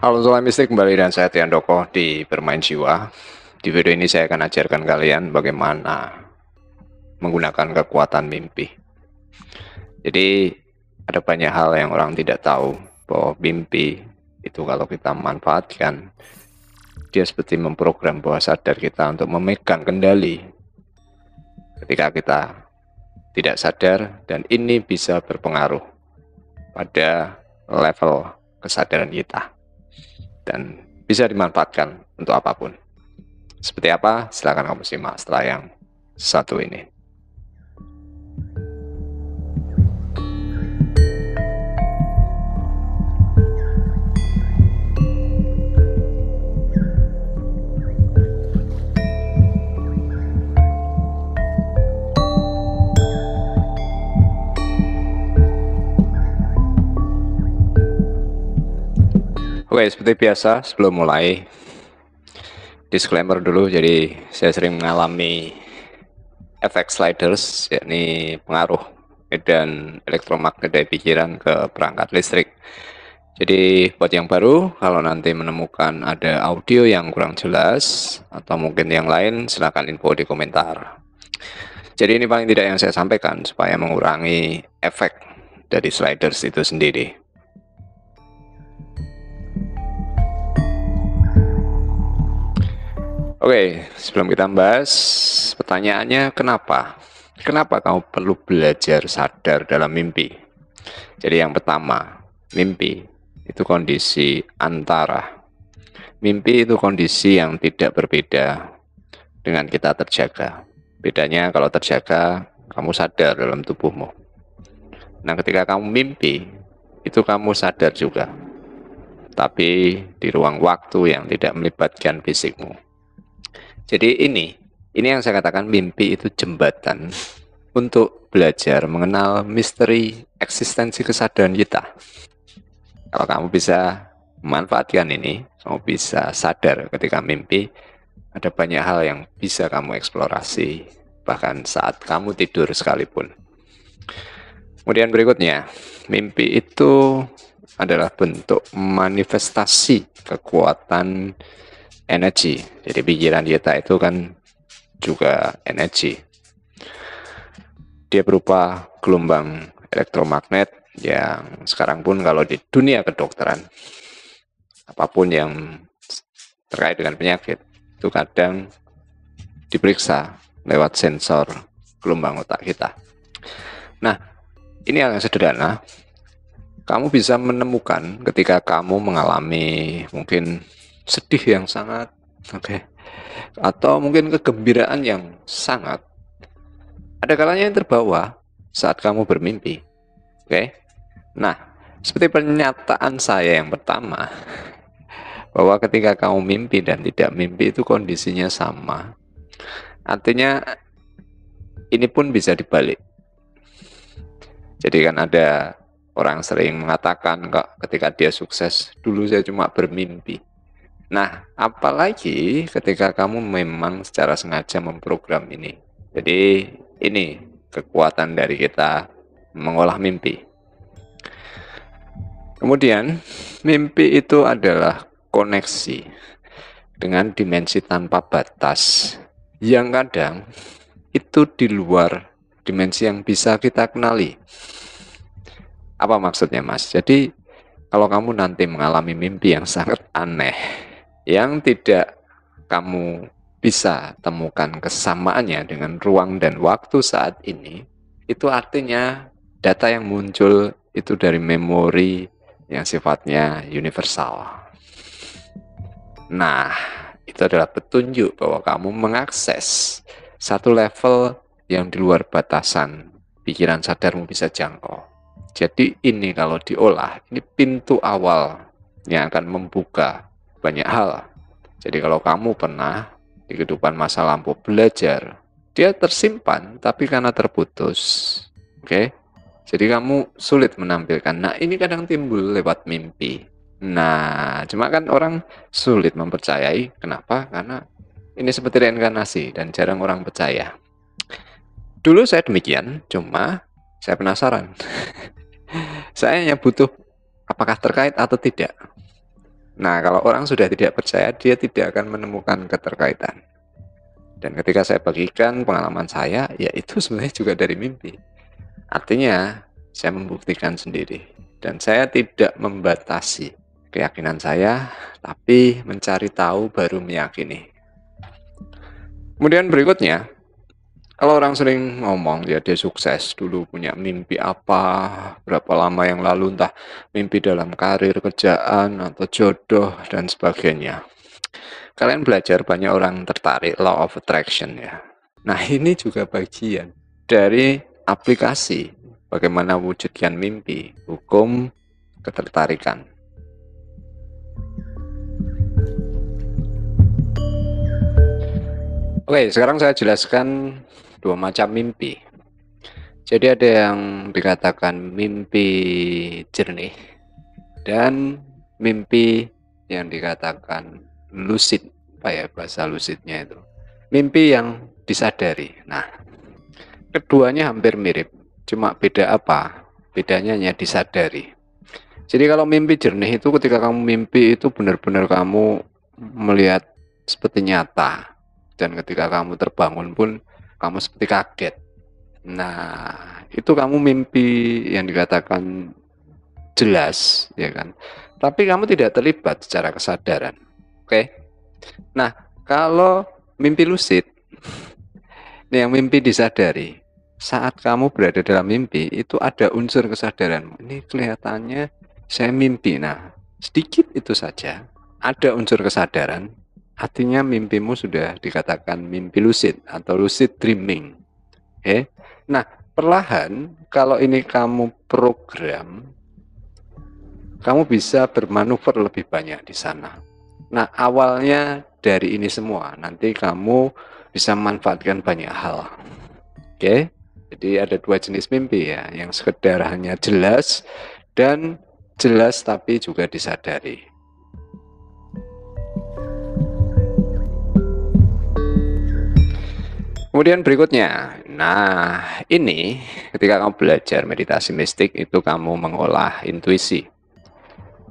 Halo Sobat Mistik, kembali dan saya Tian Doko di Bermain Jiwa. Di video ini saya akan ajarkan kalian bagaimana menggunakan kekuatan mimpi. Jadi ada banyak hal yang orang tidak tahu bahwa mimpi itu kalau kita manfaatkan, dia seperti memprogram bawah sadar kita untuk memegang kendali ketika kita tidak sadar, dan ini bisa berpengaruh pada level kesadaran kita dan bisa dimanfaatkan untuk apapun. Seperti apa? Silahkan kamu simak setelah yang satu ini. Oke, seperti biasa sebelum mulai, disclaimer dulu. Jadi saya sering mengalami efek sliders, yakni pengaruh medan elektromagnet dari pikiran ke perangkat listrik. Jadi buat yang baru, kalau nanti menemukan ada audio yang kurang jelas atau mungkin yang lain, silahkan info di komentar. Jadi ini paling tidak yang saya sampaikan supaya mengurangi efek dari sliders itu sendiri. Oke, sebelum kita bahas, pertanyaannya kenapa? Kenapa kamu perlu belajar sadar dalam mimpi? Jadi yang pertama, mimpi itu kondisi antara. Mimpi itu kondisi yang tidak berbeda dengan kita terjaga. Bedanya kalau terjaga, kamu sadar dalam tubuhmu. Nah, ketika kamu mimpi, itu kamu sadar juga. Tapi di ruang waktu yang tidak melibatkan fisikmu. Jadi ini yang saya katakan, mimpi itu jembatan untuk belajar mengenal misteri eksistensi kesadaran kita. Kalau kamu bisa memanfaatkan ini, kamu bisa sadar ketika mimpi, ada banyak hal yang bisa kamu eksplorasi, bahkan saat kamu tidur sekalipun. Kemudian berikutnya, mimpi itu adalah bentuk manifestasi kekuatan energi. Jadi pikiran kita itu kan juga energi. Dia berupa gelombang elektromagnet yang sekarang pun kalau di dunia kedokteran, apapun yang terkait dengan penyakit, itu kadang diperiksa lewat sensor gelombang otak kita. Nah, ini hal yang sederhana. Kamu bisa menemukan ketika kamu mengalami mungkin sedih yang sangat, atau mungkin kegembiraan yang sangat, ada kalanya yang terbawa saat kamu bermimpi. Nah, seperti pernyataan saya yang pertama, bahwa ketika kamu mimpi dan tidak mimpi itu kondisinya sama. Artinya ini pun bisa dibalik. Jadi kan ada orang sering mengatakan kok ketika dia sukses, dulu saya cuma bermimpi. Nah, apalagi ketika kamu memang secara sengaja memprogram ini. Jadi ini kekuatan dari kita mengolah mimpi. Kemudian, mimpi itu adalah koneksi dengan dimensi tanpa batas yang kadang itu di luar dimensi yang bisa kita kenali. Apa maksudnya, Mas? Jadi kalau kamu nanti mengalami mimpi yang sangat aneh, yang tidak kamu bisa temukan kesamaannya dengan ruang dan waktu saat ini, itu artinya data yang muncul itu dari memori yang sifatnya universal. Nah, itu adalah petunjuk bahwa kamu mengakses satu level yang di luar batasan pikiran sadarmu bisa jangkau. Jadi ini kalau diolah, ini pintu awal yang akan membuka banyak hal. Jadi kalau kamu pernah di kehidupan masa lampau belajar, dia tersimpan tapi karena terputus. Jadi kamu sulit menampilkan. Nah, ini kadang timbul lewat mimpi. Nah, cuma kan orang sulit mempercayai. Kenapa? Karena ini seperti reinkarnasi dan jarang orang percaya. Dulu saya demikian, cuma saya penasaran. Saya hanya butuh apakah terkait atau tidak. Nah, kalau orang sudah tidak percaya, dia tidak akan menemukan keterkaitan. Dan ketika saya bagikan pengalaman saya, ya itu sebenarnya juga dari mimpi. Artinya, saya membuktikan sendiri. Dan saya tidak membatasi keyakinan saya, tapi mencari tahu baru meyakini. Kemudian berikutnya, kalau orang sering ngomong ya dia sukses dulu punya mimpi apa, berapa lama yang lalu, entah mimpi dalam karir, kerjaan, atau jodoh, dan sebagainya. Kalian belajar banyak orang tertarik, law of attraction ya. Nah ini juga bagian dari aplikasi bagaimana wujudkan mimpi, hukum ketertarikan. Oke, sekarang saya jelaskan dua macam mimpi. Jadi ada yang dikatakan mimpi jernih dan mimpi yang dikatakan lucid. Apa ya bahasa lucidnya itu? Mimpi yang disadari. Nah, keduanya hampir mirip. Cuma beda apa? Bedanya hanya disadari. Jadi kalau mimpi jernih itu ketika kamu mimpi itu benar-benar kamu melihat seperti nyata. Dan ketika kamu terbangun pun kamu seperti kaget. Nah, itu kamu mimpi yang dikatakan jelas, ya kan? Tapi kamu tidak terlibat secara kesadaran. Oke? Nah, kalau mimpi lucid, ini yang mimpi disadari. Saat kamu berada dalam mimpi, itu ada unsur kesadaran. Ini kelihatannya saya mimpi. Nah, sedikit itu saja. Ada unsur kesadaran, artinya mimpimu sudah dikatakan mimpi lucid atau lucid dreaming. Oke? Nah, perlahan kalau ini kamu program, kamu bisa bermanuver lebih banyak di sana. Nah, awalnya dari ini semua, nanti kamu bisa manfaatkan banyak hal. Oke? Jadi ada dua jenis mimpi ya, yang sekedar hanya jelas dan jelas tapi juga disadari. Kemudian berikutnya, nah ini ketika kamu belajar meditasi mistik itu kamu mengolah intuisi.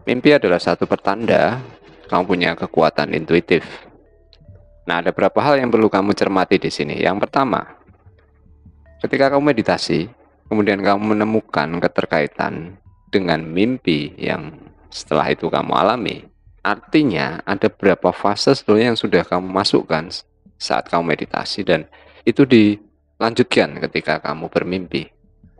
Mimpi adalah satu pertanda kamu punya kekuatan intuitif. Nah, ada beberapa hal yang perlu kamu cermati di sini. Yang pertama, ketika kamu meditasi, kemudian kamu menemukan keterkaitan dengan mimpi yang setelah itu kamu alami, artinya ada beberapa fase sebelumnya yang sudah kamu masukkan saat kamu meditasi dan itu dilanjutkan ketika kamu bermimpi.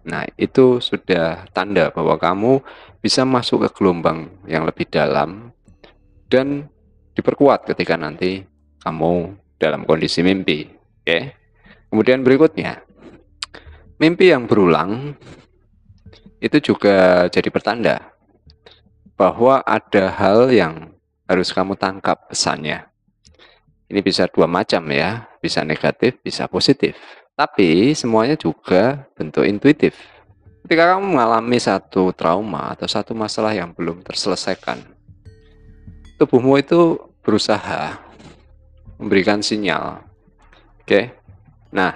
Nah, itu sudah tanda bahwa kamu bisa masuk ke gelombang yang lebih dalam dan diperkuat ketika nanti kamu dalam kondisi mimpi. Oke. Kemudian berikutnya, mimpi yang berulang itu juga jadi pertanda bahwa ada hal yang harus kamu tangkap pesannya. Ini bisa dua macam ya, bisa negatif, bisa positif. Tapi semuanya juga bentuk intuitif. Ketika kamu mengalami satu trauma atau satu masalah yang belum terselesaikan, tubuhmu itu berusaha memberikan sinyal. Oke. Nah,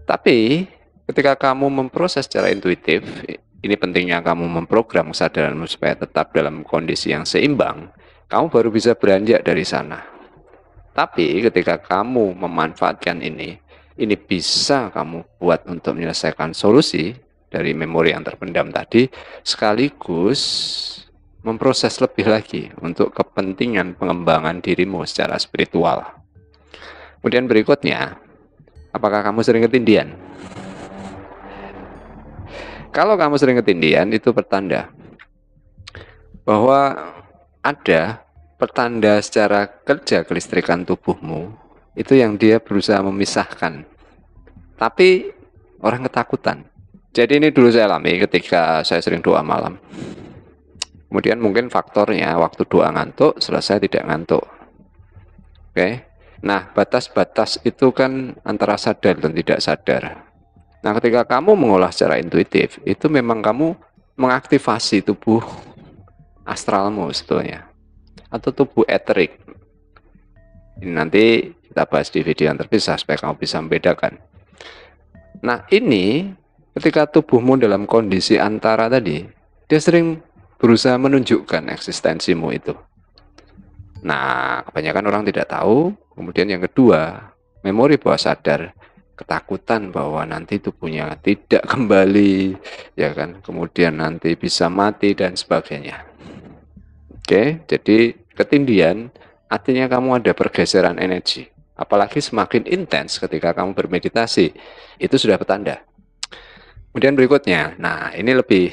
tapi ketika kamu memproses secara intuitif, ini pentingnya kamu memprogram kesadaranmu supaya tetap dalam kondisi yang seimbang, kamu baru bisa beranjak dari sana. Tapi ketika kamu memanfaatkan ini bisa kamu buat untuk menyelesaikan solusi dari memori yang terpendam tadi, sekaligus memproses lebih lagi untuk kepentingan pengembangan dirimu secara spiritual. Kemudian berikutnya, apakah kamu sering ketindihan? Kalau kamu sering ketindihan, itu pertanda bahwa ada pertanda secara kerja kelistrikan tubuhmu itu yang dia berusaha memisahkan, tapi orang ketakutan. Jadi ini dulu saya alami ketika saya sering doa malam. Kemudian mungkin faktornya waktu doa ngantuk, selesai tidak ngantuk. Oke. Nah, batas-batas itu kan antara sadar dan tidak sadar. Nah, ketika kamu mengolah secara intuitif, itu memang kamu mengaktifasi tubuh astralmu sebetulnya, atau tubuh eterik. Ini nanti kita bahas di video yang terpisah supaya kamu bisa membedakan. Nah, ini ketika tubuhmu dalam kondisi antara tadi, dia sering berusaha menunjukkan eksistensimu itu. Nah, kebanyakan orang tidak tahu. Kemudian yang kedua, memori bawah sadar, ketakutan bahwa nanti tubuhnya tidak kembali, ya kan? Kemudian nanti bisa mati dan sebagainya. Oke, jadi ketindihan artinya kamu ada pergeseran energi. Apalagi semakin intens ketika kamu bermeditasi, itu sudah petanda. Kemudian berikutnya, nah ini lebih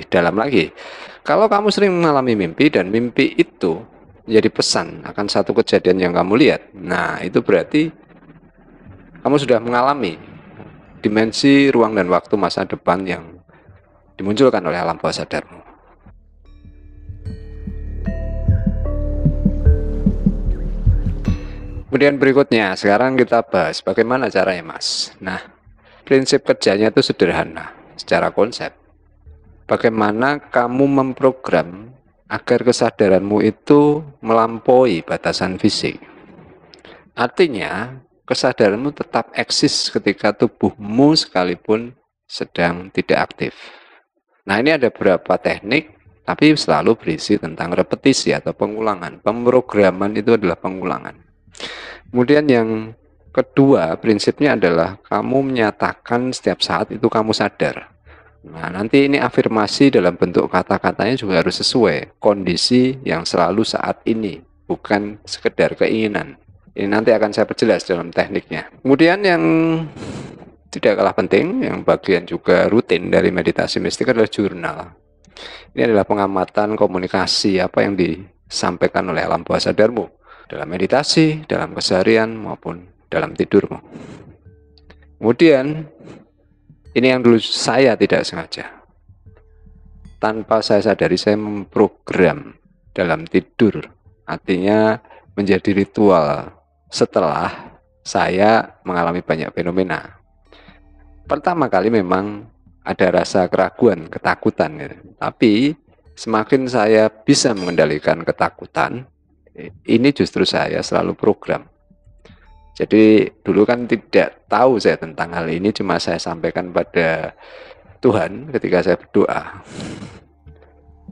dalam lagi. Kalau kamu sering mengalami mimpi dan mimpi itu menjadi pesan akan satu kejadian yang kamu lihat, nah itu berarti kamu sudah mengalami dimensi ruang dan waktu masa depan yang dimunculkan oleh alam bawah sadarmu. Kemudian berikutnya, sekarang kita bahas bagaimana caranya, Mas. Nah, prinsip kerjanya itu sederhana secara konsep. Bagaimana kamu memprogram agar kesadaranmu itu melampaui batasan fisik. Artinya, kesadaranmu tetap eksis ketika tubuhmu sekalipun sedang tidak aktif. Nah, ini ada beberapa teknik, tapi selalu berisi tentang repetisi atau pengulangan. Pemrograman itu adalah pengulangan. Kemudian yang kedua, prinsipnya adalah kamu menyatakan setiap saat itu kamu sadar. Nah, nanti ini afirmasi dalam bentuk kata-katanya juga harus sesuai kondisi yang selalu saat ini, bukan sekedar keinginan. Ini nanti akan saya perjelas dalam tekniknya. Kemudian yang tidak kalah penting, yang bagian juga rutin dari meditasi mistik adalah jurnal. Ini adalah pengamatan komunikasi apa yang disampaikan oleh alam bawah sadarmu dalam meditasi, dalam keseharian, maupun dalam tidurmu. Kemudian, ini yang dulu saya tidak sengaja. Tanpa saya sadari, saya memprogram dalam tidur. Artinya menjadi ritual setelah saya mengalami banyak fenomena. Pertama kali memang ada rasa keraguan, ketakutan. Ya. Tapi semakin saya bisa mengendalikan ketakutan, ini justru saya selalu program. Jadi dulu kan tidak tahu saya tentang hal ini, cuma saya sampaikan pada Tuhan ketika saya berdoa.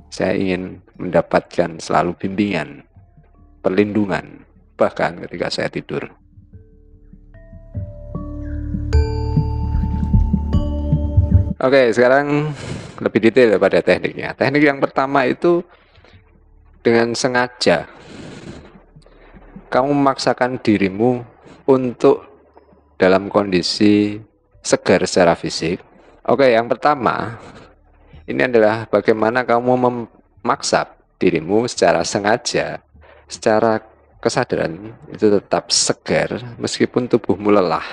Saya ingin mendapatkan selalu bimbingan, perlindungan, bahkan ketika saya tidur. Oke, sekarang lebih detail pada tekniknya. Teknik yang pertama itu dengan sengaja kamu memaksakan dirimu untuk dalam kondisi segar secara fisik. Oke, yang pertama ini adalah bagaimana kamu memaksa dirimu secara sengaja, secara kesadaran itu tetap segar meskipun tubuhmu lelah.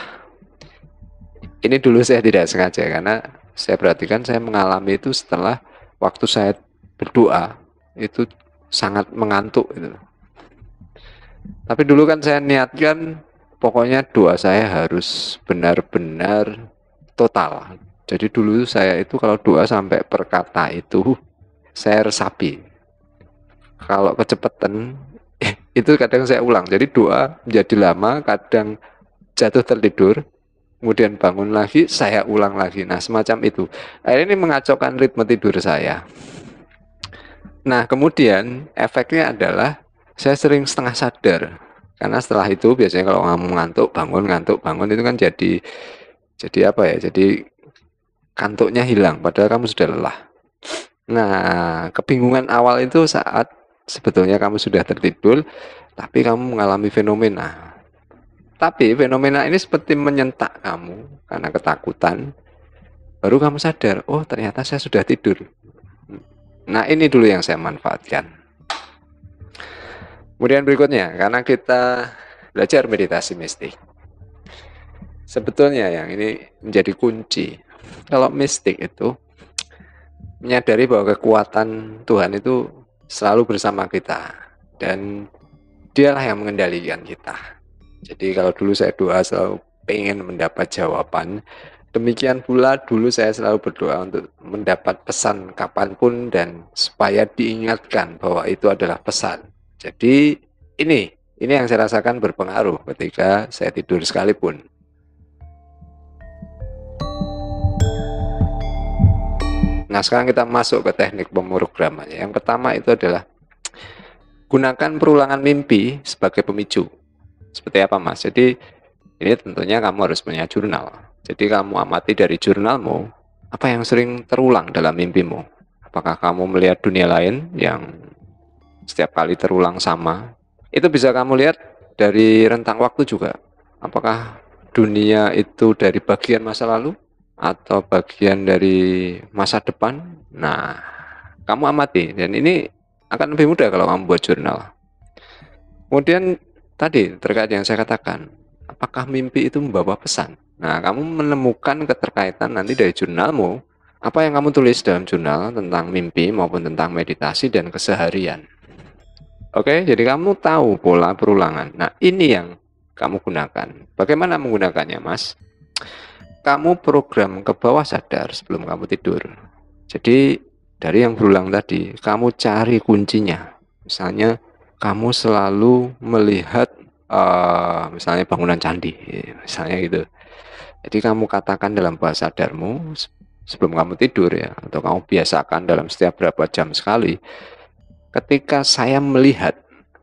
Ini dulu saya tidak sengaja karena saya perhatikan saya mengalami itu setelah waktu saya berdoa itu sangat mengantuk gitu. Tapi dulu kan saya niatkan pokoknya doa saya harus benar-benar total. Jadi dulu saya itu kalau doa sampai per kata itu saya resapi. Kalau kecepatan itu kadang saya ulang. Jadi doa menjadi lama, kadang jatuh tertidur, kemudian bangun lagi, saya ulang lagi. Nah, semacam itu. Ini mengacaukan ritme tidur saya. Nah, kemudian efeknya adalah saya sering setengah sadar. Karena setelah itu biasanya kalau kamu ngantuk, bangun itu kan jadi apa ya? Jadi kantuknya hilang padahal kamu sudah lelah. Nah, kebingungan awal itu saat sebetulnya kamu sudah tertidur tapi kamu mengalami fenomena. Tapi fenomena ini seperti menyentak kamu karena ketakutan. Baru kamu sadar, oh ternyata saya sudah tidur. Nah, ini dulu yang saya manfaatkan. Kemudian berikutnya, karena kita belajar meditasi mistik. Sebetulnya yang ini menjadi kunci. Kalau mistik itu menyadari bahwa kekuatan Tuhan itu selalu bersama kita. Dan dialah yang mengendalikan kita. Jadi kalau dulu saya doa selalu pengen mendapat jawaban, demikian pula dulu saya selalu berdoa untuk mendapat pesan kapanpun dan supaya diingatkan bahwa itu adalah pesan. Jadi ini yang saya rasakan berpengaruh ketika saya tidur sekalipun. Nah, sekarang kita masuk ke teknik pemrogramannya. Yang pertama itu adalah gunakan perulangan mimpi sebagai pemicu. Seperti apa, Mas? Jadi ini tentunya kamu harus punya jurnal. Jadi kamu amati dari jurnalmu, apa yang sering terulang dalam mimpimu. Apakah kamu melihat dunia lain yang setiap kali terulang sama? Itu bisa kamu lihat dari rentang waktu juga. Apakah dunia itu dari bagian masa lalu atau bagian dari masa depan? Nah, kamu amati, dan ini akan lebih mudah kalau kamu buat jurnal. Kemudian tadi terkait yang saya katakan, apakah mimpi itu membawa pesan? Nah, kamu menemukan keterkaitan nanti dari jurnalmu, apa yang kamu tulis dalam jurnal tentang mimpi maupun tentang meditasi dan keseharian. Oke, jadi kamu tahu pola perulangan. Nah, ini yang kamu gunakan. Bagaimana menggunakannya, Mas? Kamu program ke bawah sadar sebelum kamu tidur. Jadi dari yang berulang tadi, kamu cari kuncinya. Misalnya kamu selalu melihat misalnya bangunan candi, misalnya gitu. Jadi kamu katakan dalam bawah sadarmu sebelum kamu tidur ya, atau kamu biasakan dalam setiap berapa jam sekali. Ketika saya melihat,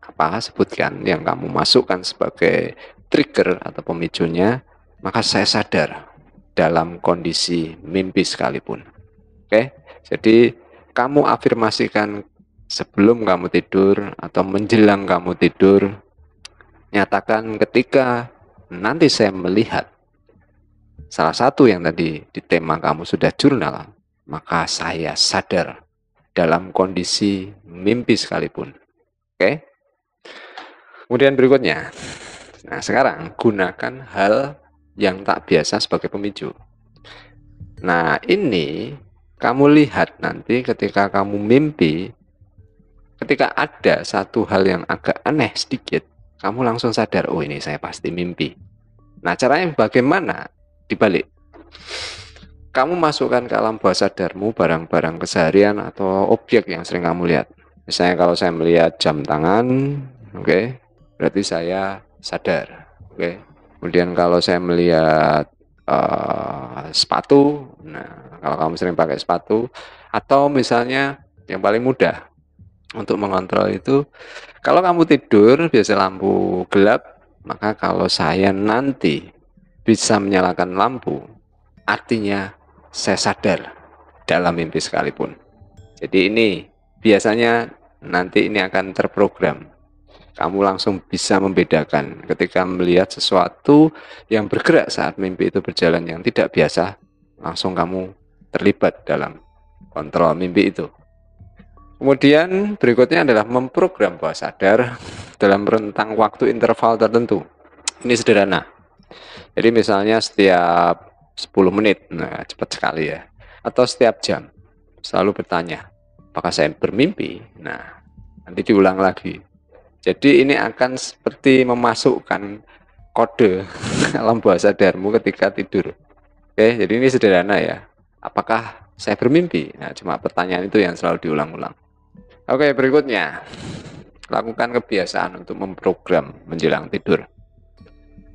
apa sebutkan yang kamu masukkan sebagai trigger atau pemicunya, maka saya sadar dalam kondisi mimpi sekalipun. Oke, jadi kamu afirmasikan sebelum kamu tidur atau menjelang kamu tidur. Nyatakan ketika nanti saya melihat salah satu yang tadi di tema kamu sudah jurnal, maka saya sadar dalam kondisi mimpi sekalipun. Oke. Kemudian berikutnya. Nah, sekarang gunakan hal yang tak biasa sebagai pemicu. Nah, ini kamu lihat nanti ketika kamu mimpi, ketika ada satu hal yang agak aneh sedikit, kamu langsung sadar, oh ini saya pasti mimpi. Nah, caranya bagaimana? Dibalik. Kamu masukkan ke alam bawah sadarmu barang-barang keseharian atau objek yang sering kamu lihat. Misalnya kalau saya melihat jam tangan, oke, berarti saya sadar. Oke. Kemudian kalau saya melihat sepatu, nah kalau kamu sering pakai sepatu, atau misalnya yang paling mudah untuk mengontrol itu, kalau kamu tidur biasa lampu gelap, maka kalau saya nanti bisa menyalakan lampu, artinya saya sadar dalam mimpi sekalipun. Jadi ini biasanya nanti ini akan terprogram. Kamu langsung bisa membedakan ketika melihat sesuatu yang bergerak saat mimpi itu berjalan yang tidak biasa, langsung kamu terlibat dalam kontrol mimpi itu. Kemudian berikutnya adalah memprogram bawah sadar dalam rentang waktu interval tertentu. Ini sederhana. Jadi misalnya setiap 10 menit, nah cepat sekali ya. Atau setiap jam, selalu bertanya, apakah saya bermimpi? Nah, nanti diulang lagi. Jadi ini akan seperti memasukkan kode alam bawah sadarmu ketika tidur. Oke, jadi ini sederhana ya. Apakah saya bermimpi? Nah, cuma pertanyaan itu yang selalu diulang-ulang. Oke, berikutnya. Lakukan kebiasaan untuk memprogram menjelang tidur.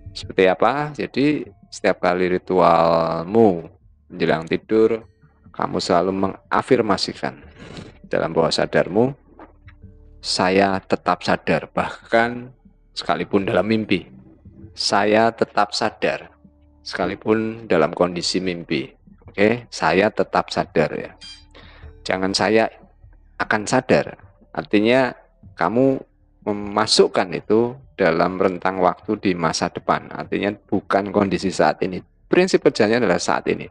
Seperti apa? Jadi setiap kali ritualmu menjelang tidur, kamu selalu mengafirmasikan dalam bawah sadarmu, saya tetap sadar, bahkan sekalipun dalam mimpi. Saya tetap sadar, sekalipun dalam kondisi mimpi. Oke, saya tetap sadar ya. Jangan saya akan sadar. Artinya kamu memasukkan itu dalam rentang waktu di masa depan. Artinya bukan kondisi saat ini. Prinsip kerjanya adalah saat ini.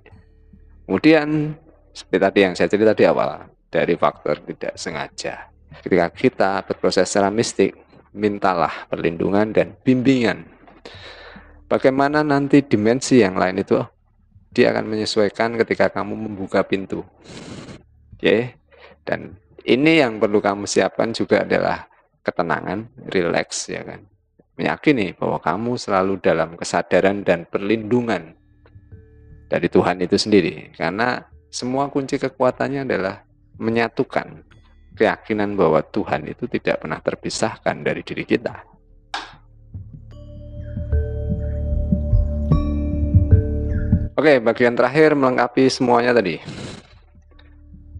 Kemudian seperti tadi yang saya cerita di awal, dari faktor tidak sengaja. Ketika kita berproses secara mistik, mintalah perlindungan dan bimbingan. Bagaimana nanti dimensi yang lain itu, dia akan menyesuaikan ketika kamu membuka pintu. Oke. Dan ini yang perlu kamu siapkan juga adalah ketenangan, relax ya kan. Meyakini bahwa kamu selalu dalam kesadaran dan perlindungan dari Tuhan itu sendiri. Karena semua kunci kekuatannya adalah menyatukan keyakinan bahwa Tuhan itu tidak pernah terpisahkan dari diri kita. Oke, bagian terakhir melengkapi semuanya tadi.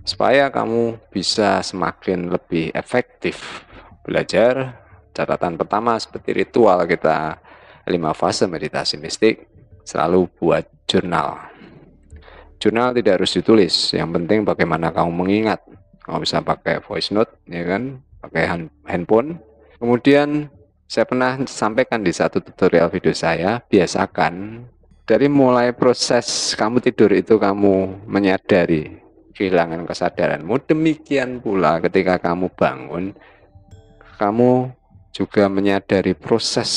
Supaya kamu bisa semakin lebih efektif belajar, catatan pertama seperti ritual kita 5 fase meditasi mistik, selalu buat jurnal. Jurnal tidak harus ditulis, yang penting bagaimana kamu mengingat. Kamu bisa pakai voice note, ya kan, pakai handphone. Kemudian saya pernah sampaikan di satu tutorial video saya, biasakan dari mulai proses kamu tidur itu kamu menyadari kehilangan kesadaranmu. Demikian pula ketika kamu bangun, kamu juga menyadari proses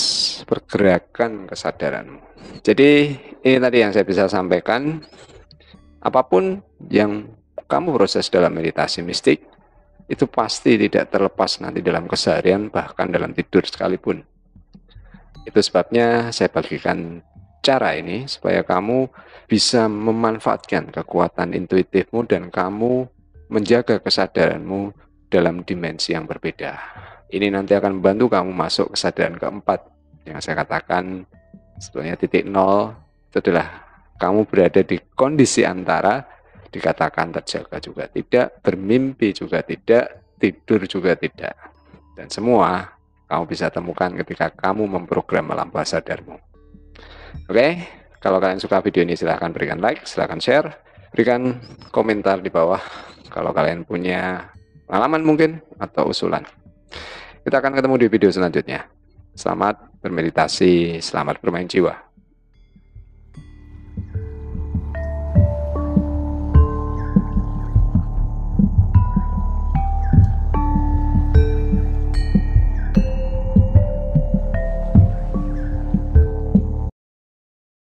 pergerakan kesadaranmu. Jadi ini tadi yang saya bisa sampaikan. Apapun yang kamu proses dalam meditasi mistik, itu pasti tidak terlepas nanti dalam keseharian, bahkan dalam tidur sekalipun. Itu sebabnya saya bagikan cara ini, supaya kamu bisa memanfaatkan kekuatan intuitifmu dan kamu menjaga kesadaranmu dalam dimensi yang berbeda. Ini nanti akan membantu kamu masuk kesadaran keempat, yang saya katakan sebetulnya titik nol. Itu adalah kamu berada di kondisi antara dikatakan terjaga juga tidak, bermimpi juga tidak, tidur juga tidak. Dan semua kamu bisa temukan ketika kamu memprogram alam bawah sadarmu. Oke, kalau kalian suka video ini silahkan berikan like, silahkan share, berikan komentar di bawah kalau kalian punya pengalaman mungkin atau usulan. Kita akan ketemu di video selanjutnya. Selamat bermeditasi, selamat bermain jiwa.